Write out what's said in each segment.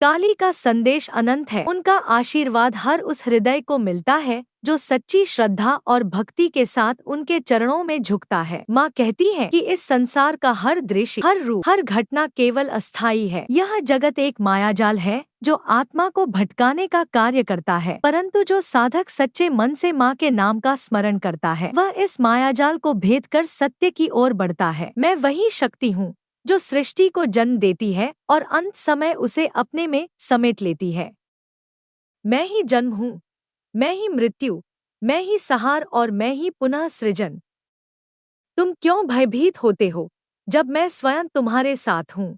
काली का संदेश अनंत है। उनका आशीर्वाद हर उस हृदय को मिलता है जो सच्ची श्रद्धा और भक्ति के साथ उनके चरणों में झुकता है। माँ कहती है कि इस संसार का हर दृश्य, हर रूप, हर घटना केवल अस्थायी है। यह जगत एक मायाजाल है जो आत्मा को भटकाने का कार्य करता है, परंतु जो साधक सच्चे मन से माँ के नाम का स्मरण करता है वह इस मायाजाल को भेद कर सत्य की ओर बढ़ता है। मैं वही शक्ति हूँ जो सृष्टि को जन्म देती है और अंत समय उसे अपने में समेट लेती है। मैं ही जन्म हूँ, मैं ही मृत्यु, मैं ही संहार और मैं ही पुनः सृजन। तुम क्यों भयभीत होते हो जब मैं स्वयं तुम्हारे साथ हूँ?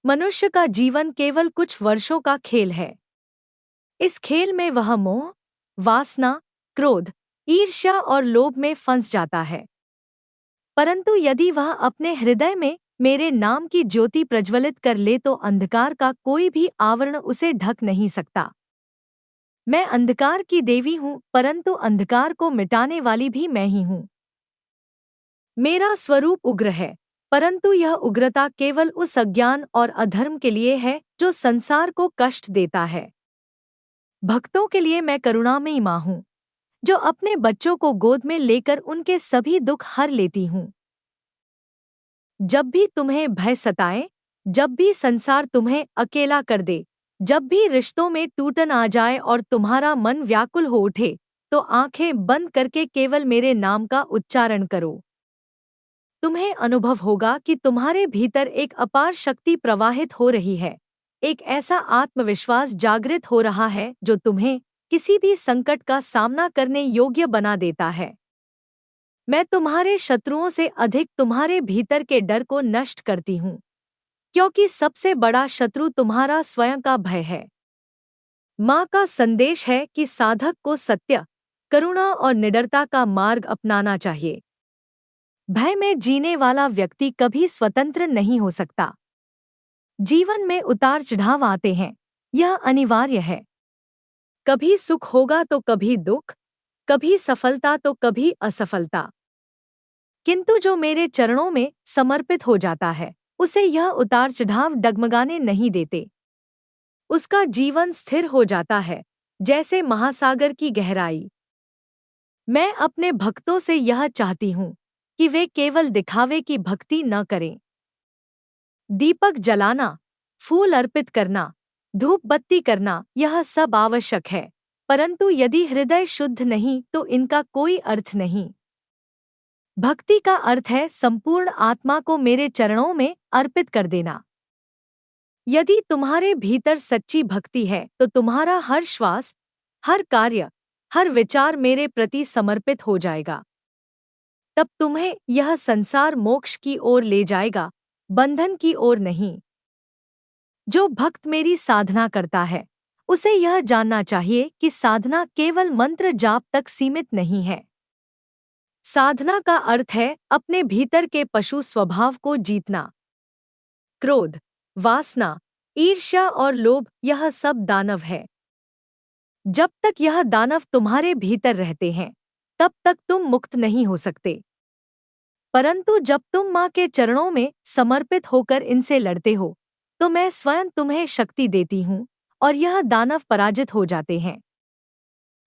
मनुष्य का जीवन केवल कुछ वर्षों का खेल है। इस खेल में वह मोह, वासना, क्रोध, ईर्ष्या और लोभ में फंस जाता है, परंतु यदि वह अपने हृदय में मेरे नाम की ज्योति प्रज्वलित कर ले तो अंधकार का कोई भी आवरण उसे ढक नहीं सकता। मैं अंधकार की देवी हूँ, परंतु अंधकार को मिटाने वाली भी मैं ही हूँ। मेरा स्वरूप उग्र है, परंतु यह उग्रता केवल उस अज्ञान और अधर्म के लिए है जो संसार को कष्ट देता है। भक्तों के लिए मैं करुणामयी माँ हूँ, जो अपने बच्चों को गोद में लेकर उनके सभी दुख हर लेती हूँ। जब भी तुम्हें भय सताए, जब भी संसार तुम्हें अकेला कर दे, जब भी रिश्तों में टूटन आ जाए और तुम्हारा मन व्याकुल हो उठे, तो आंखें बंद करके केवल मेरे नाम का उच्चारण करो। तुम्हें अनुभव होगा कि तुम्हारे भीतर एक अपार शक्ति प्रवाहित हो रही है, एक ऐसा आत्मविश्वास जागृत हो रहा है जो तुम्हें किसी भी संकट का सामना करने योग्य बना देता है। मैं तुम्हारे शत्रुओं से अधिक तुम्हारे भीतर के डर को नष्ट करती हूँ, क्योंकि सबसे बड़ा शत्रु तुम्हारा स्वयं का भय है। माँ का संदेश है कि साधक को सत्य, करुणा और निडरता का मार्ग अपनाना चाहिए। भय में जीने वाला व्यक्ति कभी स्वतंत्र नहीं हो सकता। जीवन में उतार चढ़ाव आते हैं, यह अनिवार्य है। कभी सुख होगा तो कभी दुख, कभी सफलता तो कभी असफलता, किंतु जो मेरे चरणों में समर्पित हो जाता है उसे यह उतार चढ़ाव डगमगाने नहीं देते। उसका जीवन स्थिर हो जाता है जैसे महासागर की गहराई। मैं अपने भक्तों से यह चाहती हूँ कि वे केवल दिखावे की भक्ति न करें। दीपक जलाना, फूल अर्पित करना, धूप बत्ती करना, यह सब आवश्यक है, परंतु यदि हृदय शुद्ध नहीं तो इनका कोई अर्थ नहीं। भक्ति का अर्थ है संपूर्ण आत्मा को मेरे चरणों में अर्पित कर देना। यदि तुम्हारे भीतर सच्ची भक्ति है तो तुम्हारा हर श्वास, हर कार्य, हर विचार मेरे प्रति समर्पित हो जाएगा। तब तुम्हें यह संसार मोक्ष की ओर ले जाएगा, बंधन की ओर नहीं। जो भक्त मेरी साधना करता है उसे यह जानना चाहिए कि साधना केवल मंत्र जाप तक सीमित नहीं है। साधना का अर्थ है अपने भीतर के पशु स्वभाव को जीतना। क्रोध, वासना, ईर्ष्या और लोभ, यह सब दानव है। जब तक यह दानव तुम्हारे भीतर रहते हैं तब तक तुम मुक्त नहीं हो सकते, परंतु जब तुम माँ के चरणों में समर्पित होकर इनसे लड़ते हो तो मैं स्वयं तुम्हें शक्ति देती हूँ और यह दानव पराजित हो जाते हैं।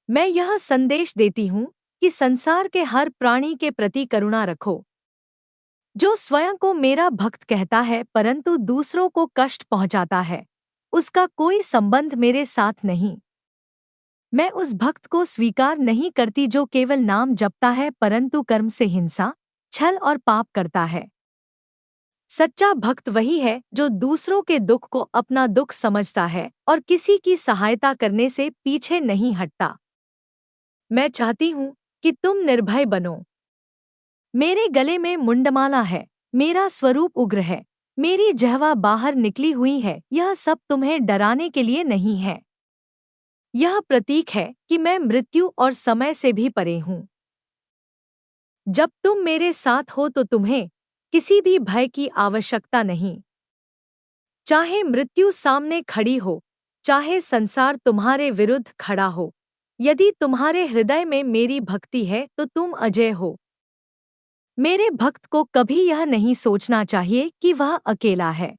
मैं यह संदेश देती हूँ कि संसार के हर प्राणी के प्रति करुणा रखो। जो स्वयं को मेरा भक्त कहता है परंतु दूसरों को कष्ट पहुंचाता है, उसका कोई संबंध मेरे साथ नहीं। मैं उस भक्त को स्वीकार नहीं करती जो केवल नाम जपता है परंतु कर्म से हिंसा, छल और पाप करता है। सच्चा भक्त वही है जो दूसरों के दुख को अपना दुख समझता है और किसी की सहायता करने से पीछे नहीं हटता। मैं चाहती हूँ कि तुम निर्भय बनो। मेरे गले में मुंडमाला है, मेरा स्वरूप उग्र है, मेरी जिह्वा बाहर निकली हुई है। यह सब तुम्हें डराने के लिए नहीं है। यह प्रतीक है कि मैं मृत्यु और समय से भी परे हूँ। जब तुम मेरे साथ हो तो तुम्हें किसी भी भय की आवश्यकता नहीं। चाहे मृत्यु सामने खड़ी हो, चाहे संसार तुम्हारे विरुद्ध खड़ा हो, यदि तुम्हारे हृदय में मेरी भक्ति है तो तुम अजय हो। मेरे भक्त को कभी यह नहीं सोचना चाहिए कि वह अकेला है।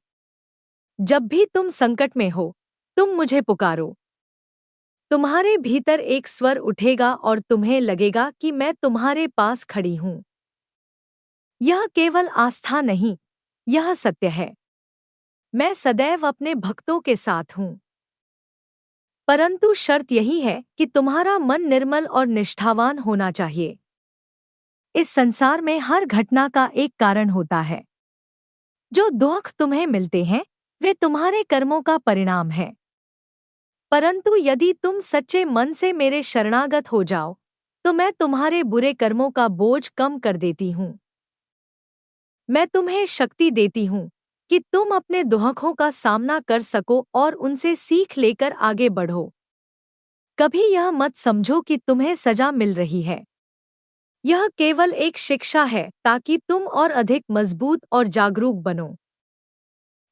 जब भी तुम संकट में हो, तुम मुझे पुकारो। तुम्हारे भीतर एक स्वर उठेगा और तुम्हें लगेगा कि मैं तुम्हारे पास खड़ी हूँ। यह केवल आस्था नहीं, यह सत्य है। मैं सदैव अपने भक्तों के साथ हूँ। परंतु शर्त यही है कि तुम्हारा मन निर्मल और निष्ठावान होना चाहिए। इस संसार में हर घटना का एक कारण होता है। जो दुख तुम्हें मिलते हैं, वे तुम्हारे कर्मों का परिणाम है। परंतु यदि तुम सच्चे मन से मेरे शरणागत हो जाओ, तो मैं तुम्हारे बुरे कर्मों का बोझ कम कर देती हूँ। मैं तुम्हें शक्ति देती हूँ कि तुम अपने दुखों का सामना कर सको और उनसे सीख लेकर आगे बढ़ो। कभी यह मत समझो कि तुम्हें सजा मिल रही है। यह केवल एक शिक्षा है ताकि तुम और अधिक मजबूत और जागरूक बनो।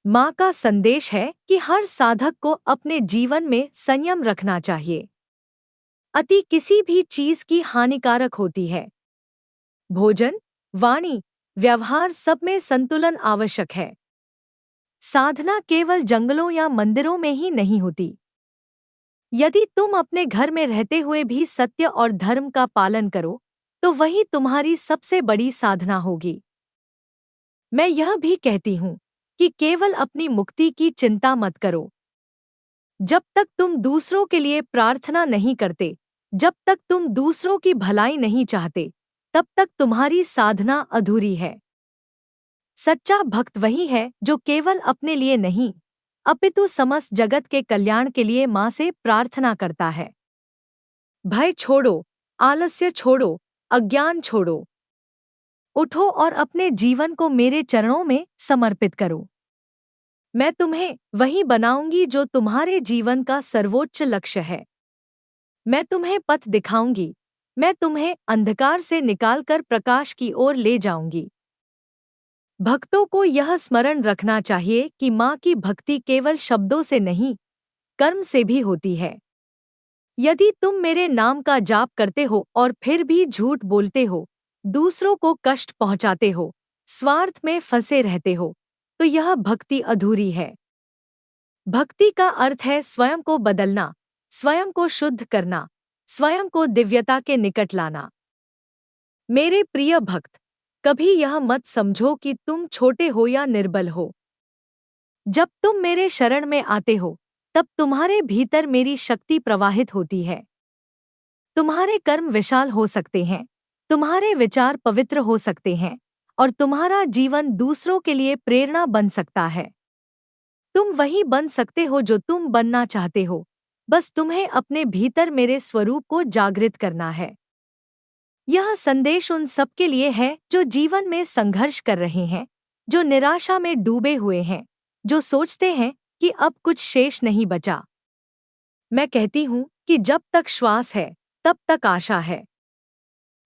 माँ का संदेश है कि हर साधक को अपने जीवन में संयम रखना चाहिए। अति किसी भी चीज की हानिकारक होती है। भोजन, वाणी, व्यवहार सब में संतुलन आवश्यक है। साधना केवल जंगलों या मंदिरों में ही नहीं होती। यदि तुम अपने घर में रहते हुए भी सत्य और धर्म का पालन करो, तो वही तुम्हारी सबसे बड़ी साधना होगी। मैं यह भी कहती हूँ कि केवल अपनी मुक्ति की चिंता मत करो। जब तक तुम दूसरों के लिए प्रार्थना नहीं करते, जब तक तुम दूसरों की भलाई नहीं चाहते, तब तक तुम्हारी साधना अधूरी है। सच्चा भक्त वही है जो केवल अपने लिए नहीं, अपितु समस्त जगत के कल्याण के लिए माँ से प्रार्थना करता है। भय छोड़ो, आलस्य छोड़ो, अज्ञान छोड़ो। उठो और अपने जीवन को मेरे चरणों में समर्पित करो। मैं तुम्हें वही बनाऊंगी जो तुम्हारे जीवन का सर्वोच्च लक्ष्य है। मैं तुम्हें पथ दिखाऊंगी। मैं तुम्हें अंधकार से निकालकर प्रकाश की ओर ले जाऊंगी। भक्तों को यह स्मरण रखना चाहिए कि माँ की भक्ति केवल शब्दों से नहीं, कर्म से भी होती है। यदि तुम मेरे नाम का जाप करते हो और फिर भी झूठ बोलते हो, दूसरों को कष्ट पहुंचाते हो, स्वार्थ में फंसे रहते हो, तो यह भक्ति अधूरी है। भक्ति का अर्थ है स्वयं को बदलना, स्वयं को शुद्ध करना, स्वयं को दिव्यता के निकट लाना। मेरे प्रिय भक्त, कभी यह मत समझो कि तुम छोटे हो या निर्बल हो। जब तुम मेरे शरण में आते हो, तब तुम्हारे भीतर मेरी शक्ति प्रवाहित होती है। तुम्हारे कर्म विशाल हो सकते हैं, तुम्हारे विचार पवित्र हो सकते हैं, और तुम्हारा जीवन दूसरों के लिए प्रेरणा बन सकता है। तुम वही बन सकते हो जो तुम बनना चाहते हो, बस तुम्हें अपने भीतर मेरे स्वरूप को जागृत करना है। यह संदेश उन सबके लिए है जो जीवन में संघर्ष कर रहे हैं, जो निराशा में डूबे हुए हैं, जो सोचते हैं कि अब कुछ शेष नहीं बचा। मैं कहती हूँ कि जब तक श्वास है, तब तक आशा है।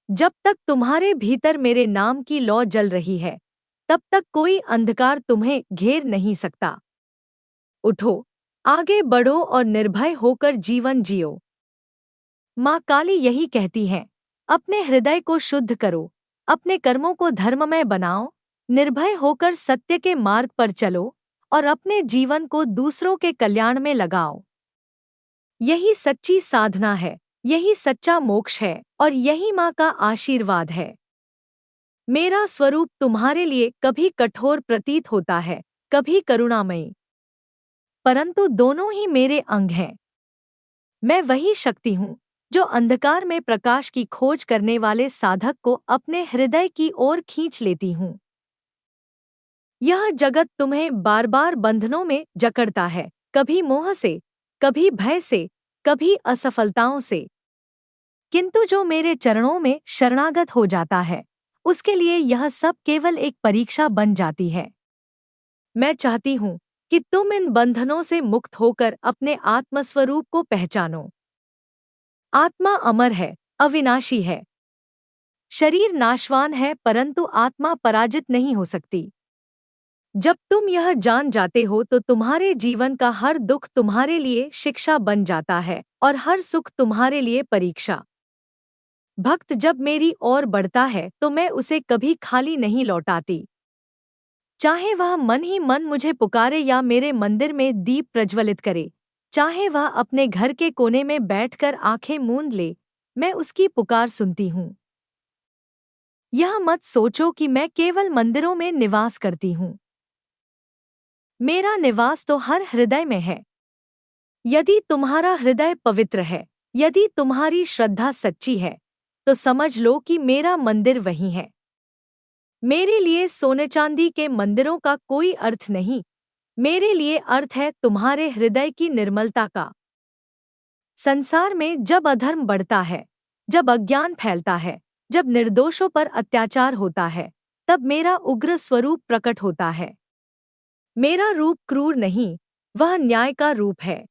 जब तक तुम्हारे भीतर मेरे नाम की लौ जल रही है, तब तक कोई अंधकार तुम्हें घेर नहीं सकता। उठो, आगे बढ़ो और निर्भय होकर जीवन जियो। माँ काली यही कहती है, अपने हृदय को शुद्ध करो, अपने कर्मों को धर्ममय बनाओ, निर्भय होकर सत्य के मार्ग पर चलो और अपने जीवन को दूसरों के कल्याण में लगाओ। यही सच्ची साधना है, यही सच्चा मोक्ष है और यही माँ का आशीर्वाद है। मेरा स्वरूप तुम्हारे लिए कभी कठोर प्रतीत होता है, कभी करुणामयी, परंतु दोनों ही मेरे अंग हैं। मैं वही शक्ति हूँ जो अंधकार में प्रकाश की खोज करने वाले साधक को अपने हृदय की ओर खींच लेती हूँ। यह जगत तुम्हें बार बार बंधनों में जकड़ता है, कभी मोह से, कभी भय से, कभी असफलताओं से। किंतु जो मेरे चरणों में शरणागत हो जाता है, उसके लिए यह सब केवल एक परीक्षा बन जाती है। मैं चाहती हूँ कि तुम इन बंधनों से मुक्त होकर अपने आत्मस्वरूप को पहचानो। आत्मा अमर है, अविनाशी है। शरीर नाशवान है, परंतु आत्मा पराजित नहीं हो सकती। जब तुम यह जान जाते हो तो तुम्हारे जीवन का हर दुख तुम्हारे लिए शिक्षा बन जाता है और हर सुख तुम्हारे लिए परीक्षा। भक्त जब मेरी ओर बढ़ता है तो मैं उसे कभी खाली नहीं लौटाती। चाहे वह मन ही मन मुझे पुकारे या मेरे मंदिर में दीप प्रज्वलित करे, चाहे वह अपने घर के कोने में बैठकर आंखें मूंद ले, मैं उसकी पुकार सुनती हूँ। यह मत सोचो कि मैं केवल मंदिरों में निवास करती हूँ। मेरा निवास तो हर हृदय में है। यदि तुम्हारा हृदय पवित्र है, यदि तुम्हारी श्रद्धा सच्ची है, तो समझ लो कि मेरा मंदिर वही है। मेरे लिए सोने चांदी के मंदिरों का कोई अर्थ नहीं, मेरे लिए अर्थ है तुम्हारे हृदय की निर्मलता का। संसार में जब अधर्म बढ़ता है, जब अज्ञान फैलता है, जब निर्दोषों पर अत्याचार होता है, तब मेरा उग्र स्वरूप प्रकट होता है। मेरा रूप क्रूर नहीं, वह न्याय का रूप है।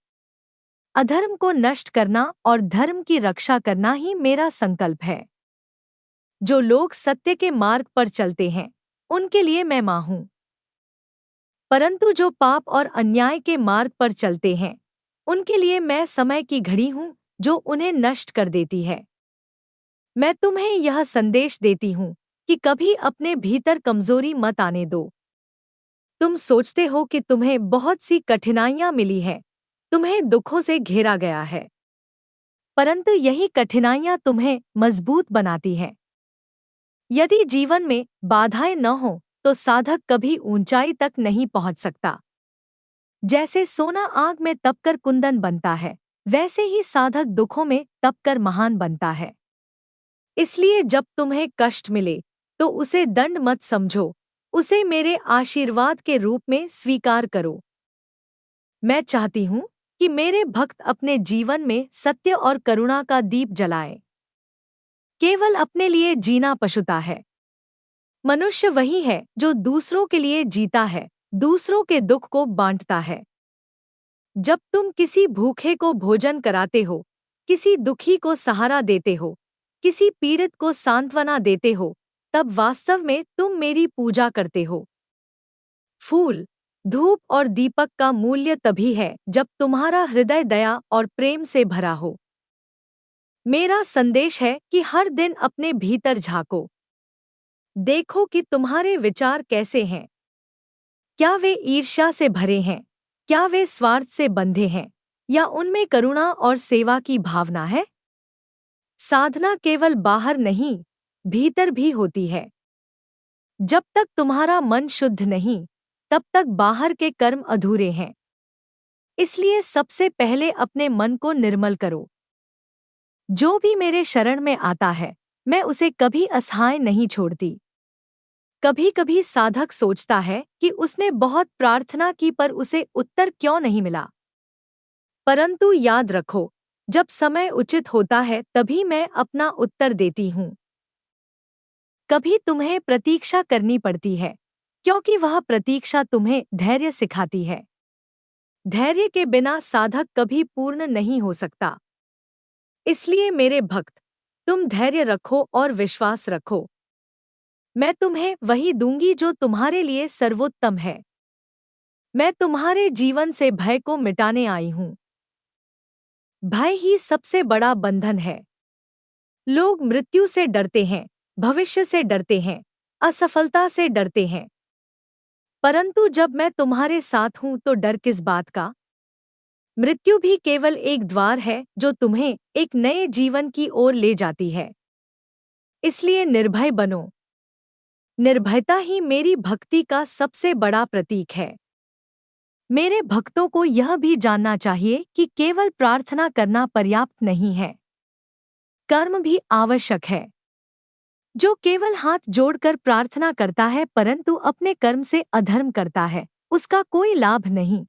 अधर्म को नष्ट करना और धर्म की रक्षा करना ही मेरा संकल्प है। जो लोग सत्य के मार्ग पर चलते हैं, उनके लिए मैं मां हूं। परंतु जो पाप और अन्याय के मार्ग पर चलते हैं, उनके लिए मैं समय की घड़ी हूं, जो उन्हें नष्ट कर देती है। मैं तुम्हें यह संदेश देती हूं कि कभी अपने भीतर कमजोरी मत आने दो। तुम सोचते हो कि तुम्हें बहुत सी कठिनाइयां मिली हैं, तुम्हें दुखों से घेरा गया है, परंतु यही कठिनाइयां तुम्हें मजबूत बनाती हैं। यदि जीवन में बाधाएं न हो, तो साधक कभी ऊंचाई तक नहीं पहुंच सकता। जैसे सोना आग में तपकर कुंदन बनता है, वैसे ही साधक दुखों में तपकर महान बनता है। इसलिए जब तुम्हें कष्ट मिले, तो उसे दंड मत समझो, उसे मेरे आशीर्वाद के रूप में स्वीकार करो। मैं चाहती हूँ कि मेरे भक्त अपने जीवन में सत्य और करुणा का दीप जलाएं। केवल अपने लिए जीना पशुता है। मनुष्य वही है जो दूसरों के लिए जीता है, दूसरों के दुख को बांटता है। जब तुम किसी भूखे को भोजन कराते हो, किसी दुखी को सहारा देते हो, किसी पीड़ित को सांत्वना देते हो, तब वास्तव में तुम मेरी पूजा करते हो। फूल, धूप और दीपक का मूल्य तभी है जब तुम्हारा हृदय दया और प्रेम से भरा हो। मेरा संदेश है कि हर दिन अपने भीतर झांको। देखो कि तुम्हारे विचार कैसे हैं। क्या वे ईर्ष्या से भरे हैं? क्या वे स्वार्थ से बंधे हैं? या उनमें करुणा और सेवा की भावना है? साधना केवल बाहर नहीं, भीतर भी होती है। जब तक तुम्हारा मन शुद्ध नहीं, तब तक बाहर के कर्म अधूरे हैं। इसलिए सबसे पहले अपने मन को निर्मल करो। जो भी मेरे शरण में आता है, मैं उसे कभी असहाय नहीं छोड़ती। कभी कभी साधक सोचता है कि उसने बहुत प्रार्थना की पर उसे उत्तर क्यों नहीं मिला। परंतु याद रखो, जब समय उचित होता है तभी मैं अपना उत्तर देती हूँ। कभी तुम्हें प्रतीक्षा करनी पड़ती है, क्योंकि वह प्रतीक्षा तुम्हें धैर्य सिखाती है। धैर्य के बिना साधक कभी पूर्ण नहीं हो सकता। इसलिए मेरे भक्त, तुम धैर्य रखो और विश्वास रखो। मैं तुम्हें वही दूंगी जो तुम्हारे लिए सर्वोत्तम है। मैं तुम्हारे जीवन से भय को मिटाने आई हूँ। भय ही सबसे बड़ा बंधन है। लोग मृत्यु से डरते हैं, भविष्य से डरते हैं, असफलता से डरते हैं। परंतु जब मैं तुम्हारे साथ हूं तो डर किस बात का? मृत्यु भी केवल एक द्वार है जो तुम्हें एक नए जीवन की ओर ले जाती है। इसलिए निर्भय बनो। निर्भयता ही मेरी भक्ति का सबसे बड़ा प्रतीक है। मेरे भक्तों को यह भी जानना चाहिए कि केवल प्रार्थना करना पर्याप्त नहीं है, कर्म भी आवश्यक है। जो केवल हाथ जोड़कर प्रार्थना करता है परंतु अपने कर्म से अधर्म करता है, उसका कोई लाभ नहीं।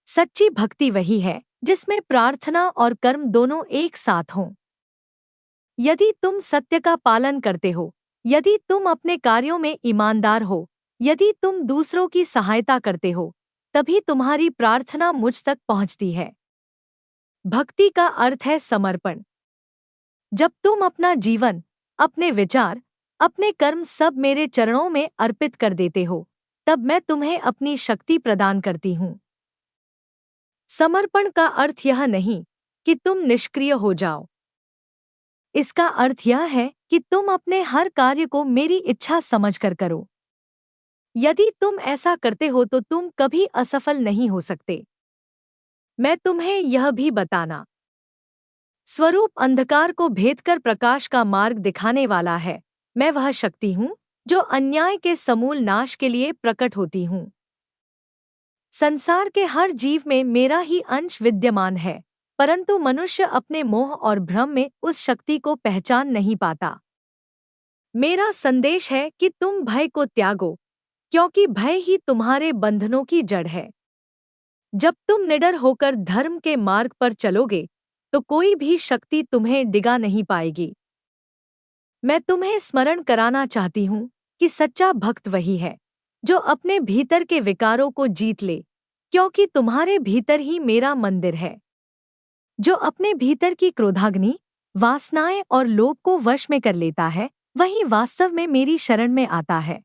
सच्ची भक्ति वही है जिसमें प्रार्थना और कर्म दोनों एक साथ हों। यदि तुम सत्य का पालन करते हो, यदि तुम अपने कार्यों में ईमानदार हो, यदि तुम दूसरों की सहायता करते हो, तभी तुम्हारी प्रार्थना मुझ तक पहुंचती है। भक्ति का अर्थ है समर्पण। जब तुम अपना जीवन, अपने विचार, अपने कर्म सब मेरे चरणों में अर्पित कर देते हो, तब मैं तुम्हें अपनी शक्ति प्रदान करती हूँ। समर्पण का अर्थ यह नहीं कि तुम निष्क्रिय हो जाओ। इसका अर्थ यह है कि तुम अपने हर कार्य को मेरी इच्छा समझकर करो। यदि तुम ऐसा करते हो तो तुम कभी असफल नहीं हो सकते। मैं तुम्हें यह भी बताना स्वरूप अंधकार को भेद कर प्रकाश का मार्ग दिखाने वाला है। मैं वह शक्ति हूँ जो अन्याय के समूल नाश के लिए प्रकट होती हूँ। संसार के हर जीव में मेरा ही अंश विद्यमान है, परंतु मनुष्य अपने मोह और भ्रम में उस शक्ति को पहचान नहीं पाता। मेरा संदेश है कि तुम भय को त्यागो, क्योंकि भय ही तुम्हारे बंधनों की जड़ है। जब तुम निडर होकर धर्म के मार्ग पर चलोगे तो कोई भी शक्ति तुम्हें डिगा नहीं पाएगी। मैं तुम्हें स्मरण कराना चाहती हूँ कि सच्चा भक्त वही है जो अपने भीतर के विकारों को जीत ले, क्योंकि तुम्हारे भीतर ही मेरा मंदिर है। जो अपने भीतर की क्रोधाग्नि, वासनाएं और लोभ को वश में कर लेता है, वही वास्तव में मेरी शरण में आता है।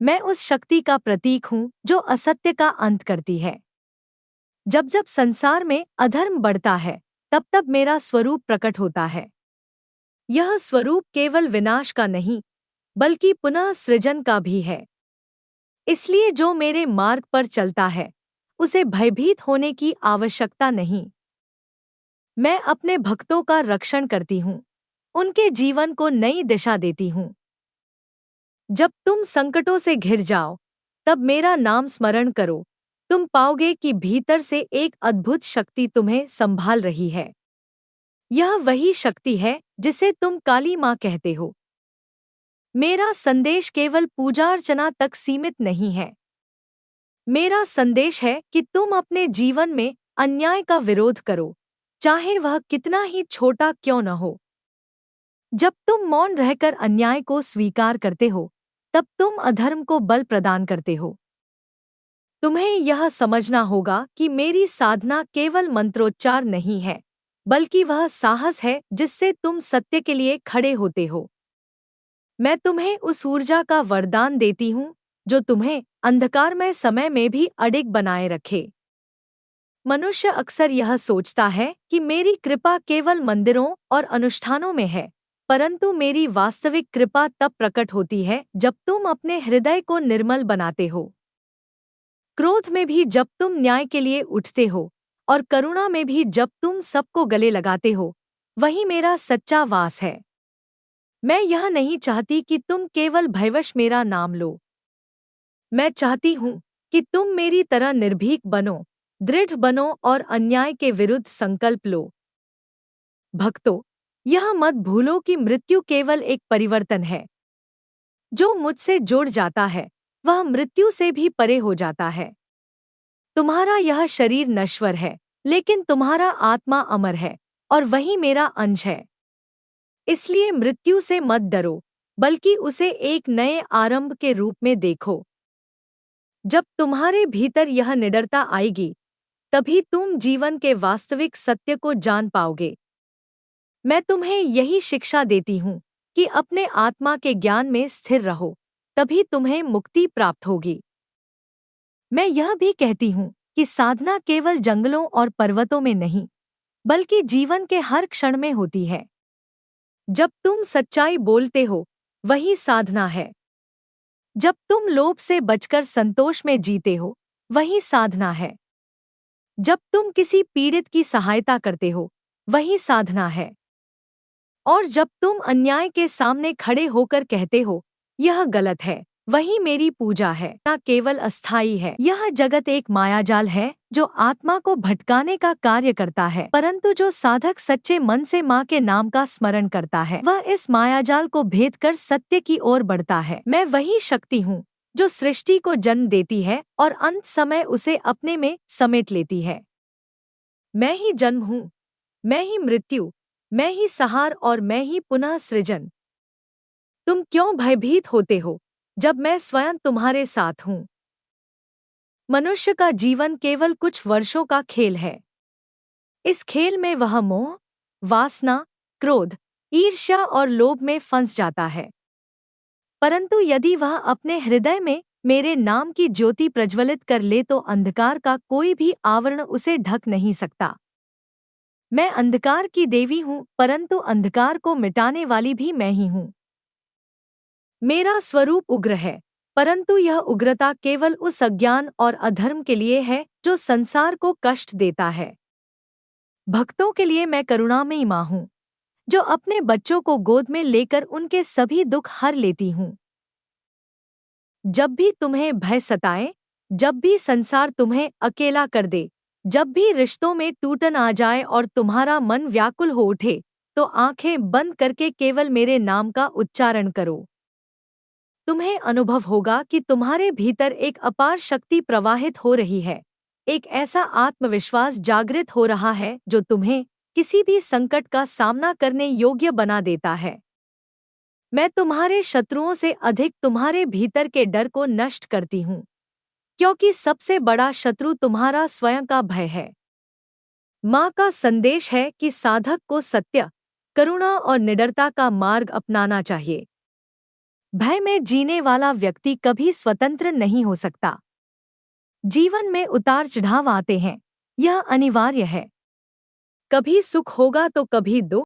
मैं उस शक्ति का प्रतीक हूँ जो असत्य का अंत करती है। जब जब संसार में अधर्म बढ़ता है, तब तब मेरा स्वरूप प्रकट होता है। यह स्वरूप केवल विनाश का नहीं, बल्कि पुनः सृजन का भी है। इसलिए जो मेरे मार्ग पर चलता है, उसे भयभीत होने की आवश्यकता नहीं। मैं अपने भक्तों का रक्षण करती हूँ, उनके जीवन को नई दिशा देती हूँ। जब तुम संकटों से घिर जाओ, तब मेरा नाम स्मरण करो। तुम पाओगे कि भीतर से एक अद्भुत शक्ति तुम्हें संभाल रही है। यह वही शक्ति है जिसे तुम काली माँ कहते हो। मेरा संदेश केवल पूजा अर्चना तक सीमित नहीं है। मेरा संदेश है कि तुम अपने जीवन में अन्याय का विरोध करो, चाहे वह कितना ही छोटा क्यों न हो। जब तुम मौन रहकर अन्याय को स्वीकार करते हो, तब तुम अधर्म को बल प्रदान करते हो। तुम्हें यह समझना होगा कि मेरी साधना केवल मंत्रोच्चार नहीं है, बल्कि वह साहस है जिससे तुम सत्य के लिए खड़े होते हो। मैं तुम्हें उस ऊर्जा का वरदान देती हूँ जो तुम्हें अंधकारमय समय में भी अडिग बनाए रखे। मनुष्य अक्सर यह सोचता है कि मेरी कृपा केवल मंदिरों और अनुष्ठानों में है, परंतु मेरी वास्तविक कृपा तब प्रकट होती है जब तुम अपने हृदय को निर्मल बनाते हो। क्रोध में भी जब तुम न्याय के लिए उठते हो, और करुणा में भी जब तुम सबको गले लगाते हो, वही मेरा सच्चा वास है। मैं यह नहीं चाहती कि तुम केवल भयवश मेरा नाम लो। मैं चाहती हूँ कि तुम मेरी तरह निर्भीक बनो, दृढ़ बनो और अन्याय के विरुद्ध संकल्प लो। भक्तों, यह मत भूलो कि मृत्यु केवल एक परिवर्तन है। जो मुझसे जुड़ जाता है, वह मृत्यु से भी परे हो जाता है। तुम्हारा यह शरीर नश्वर है, लेकिन तुम्हारा आत्मा अमर है, और वही मेरा अंश है। इसलिए मृत्यु से मत डरो, बल्कि उसे एक नए आरंभ के रूप में देखो। जब तुम्हारे भीतर यह निडरता आएगी, तभी तुम जीवन के वास्तविक सत्य को जान पाओगे। मैं तुम्हें यही शिक्षा देती हूँ कि अपने आत्मा के ज्ञान में स्थिर रहो, तभी तुम्हें मुक्ति प्राप्त होगी। मैं यह भी कहती हूँ कि साधना केवल जंगलों और पर्वतों में नहीं, बल्कि जीवन के हर क्षण में होती है। जब तुम सच्चाई बोलते हो, वही साधना है। जब तुम लोभ से बचकर संतोष में जीते हो, वही साधना है। जब तुम किसी पीड़ित की सहायता करते हो, वही साधना है। और जब तुम अन्याय के सामने खड़े होकर कहते हो, यह गलत है, वही मेरी पूजा है। ना केवल अस्थायी है। यह जगत एक मायाजाल है जो आत्मा को भटकाने का कार्य करता है, परंतु जो साधक सच्चे मन से माँ के नाम का स्मरण करता है, वह इस मायाजाल को भेद कर सत्य की ओर बढ़ता है। मैं वही शक्ति हूँ जो सृष्टि को जन्म देती है और अंत समय उसे अपने में समेट लेती है। मैं ही जन्म हूँ, मैं ही मृत्यु, मैं ही संहार और मैं ही पुनः सृजन। तुम क्यों भयभीत होते हो जब मैं स्वयं तुम्हारे साथ हूँ? मनुष्य का जीवन केवल कुछ वर्षों का खेल है। इस खेल में वह मोह, वासना, क्रोध, ईर्ष्या और लोभ में फंस जाता है। परंतु यदि वह अपने हृदय में मेरे नाम की ज्योति प्रज्वलित कर ले तो अंधकार का कोई भी आवरण उसे ढक नहीं सकता। मैं अंधकार की देवी हूँ, परंतु अंधकार को मिटाने वाली भी मैं ही हूँ। मेरा स्वरूप उग्र है, परंतु यह उग्रता केवल उस अज्ञान और अधर्म के लिए है जो संसार को कष्ट देता है। भक्तों के लिए मैं करुणामयी माँ हूँ, जो अपने बच्चों को गोद में लेकर उनके सभी दुख हर लेती हूँ। जब भी तुम्हें भय सताए, जब भी संसार तुम्हें अकेला कर दे, जब भी रिश्तों में टूटन आ जाए और तुम्हारा मन व्याकुल हो उठे, तो आंखें बंद करके केवल मेरे नाम का उच्चारण करो। तुम्हें अनुभव होगा कि तुम्हारे भीतर एक अपार शक्ति प्रवाहित हो रही है, एक ऐसा आत्मविश्वास जागृत हो रहा है जो तुम्हें किसी भी संकट का सामना करने योग्य बना देता है। मैं तुम्हारे शत्रुओं से अधिक तुम्हारे भीतर के डर को नष्ट करती हूँ, क्योंकि सबसे बड़ा शत्रु तुम्हारा स्वयं का भय है। माँ का संदेश है कि साधक को सत्य, करुणा और निडरता का मार्ग अपनाना चाहिए। भय में जीने वाला व्यक्ति कभी स्वतंत्र नहीं हो सकता। जीवन में उतार चढ़ाव आते हैं, यह अनिवार्य है। कभी सुख होगा तो कभी दुख,